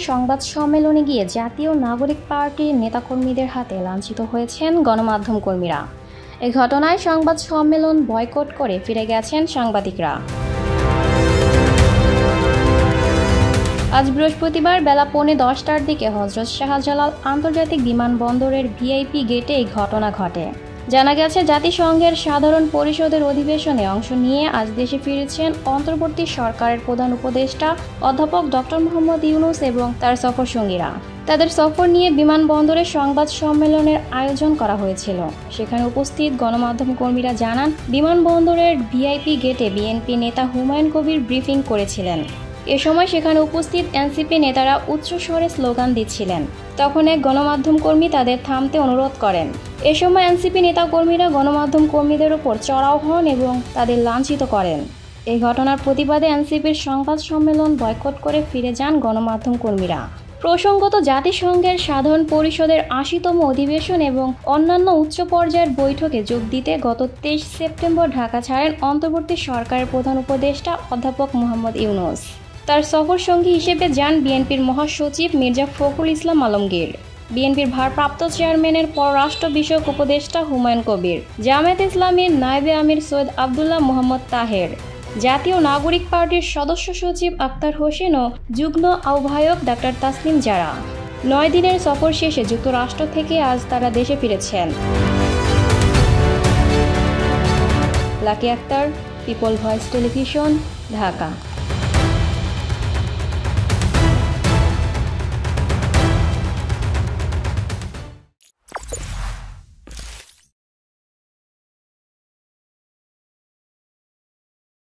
সংবাদ সম্মেলনে গিয়ে জাতীয় নাগরিক পার্টির নেতাকর্মীদের হাতে লাঞ্ছিত হয়েছেন গণমাধ্যম কর্মীরা। এ ঘটনায় সংবাদ সম্মেলন বয়কট করে ফিরে গেছেন সাংবাদিকরা। আজ বৃহস্পতিবার বেলা 10:45টার দিকে হযরত শাহজালাল আন্তর্জাতিক বিমানবন্দরের ভিআইপি গেটে এই ঘটনা ঘটে। জানা গেছে, জাতিসংঘের সাধারণ পরিষদের অধিবেশনে অংশ নিয়ে আজ দেশে ফিরেছেন অন্তর্বর্তী সরকারের প্রধান উপদেষ্টা অধ্যাপক ডক্টর মোহাম্মদ ইউনূস এবং তার সফরসঙ্গীরা। তাদের সফর নিয়ে বিমানবন্দরে সংবাদ সম্মেলনের আয়োজন করা হয়েছিল। সেখানে উপস্থিত গণমাধ্যম কর্মীরা জানান, বিমানবন্দরের ভিআইপি গেটে বিএনপি নেতা হুমায়ুন কবির ব্রিফিং করেছিলেন। এ সময় সেখানে উপস্থিত এনসিপি নেতারা উচ্চস্বরে স্লোগান দিচ্ছিলেন। তখন এক গণমাধ্যম কর্মী তাদের থামতে অনুরোধ করেন। এ সময় এনসিপি নেতাকর্মীরা গণমাধ্যম কর্মীদের উপর চড়াও হন এবং তাদের লাঞ্ছিত করেন। এই ঘটনার প্রতিবাদে এনসিপির সংবাদ সম্মেলন বয়কট করে ফিরে যান গণমাধ্যম কর্মীরা। প্রসঙ্গত, জাতিসংঘের সাধারণ পরিষদের ৮০তম অধিবেশন এবং অন্যান্য উচ্চ পর্যায়ের বৈঠকে যোগ দিতে গত ২৩ সেপ্টেম্বর ঢাকা ছাড়েন অন্তর্বর্তী সরকারের প্রধান উপদেষ্টা অধ্যাপক মোহাম্মদ ইউনূস। তার সফরসঙ্গী হিসেবে যান বিএনপির মহাসচিব মির্জা ফখরুল ইসলাম আলমগীর, বিএনপির ভারপ্রাপ্ত চেয়ারম্যানের পররাষ্ট্র বিষয়ক উপদেষ্টা হুমায়ুন কবির, জামায়াতে ইসলামীর নায়েবে আমির সৈয়দ আবদুল্লাহ মোহাম্মদ তাহের, জাতীয় নাগরিক পার্টির সদস্য সচিব আক্তার হোসেন ও যুগ্ম আহ্বায়ক ডাক্তার তাসনিম জারা। ৯ দিনের সফর শেষে যুক্তরাষ্ট্র থেকে আজ তারা দেশে ফিরেছেন। Lucky Akter, people voice television, Dhaka.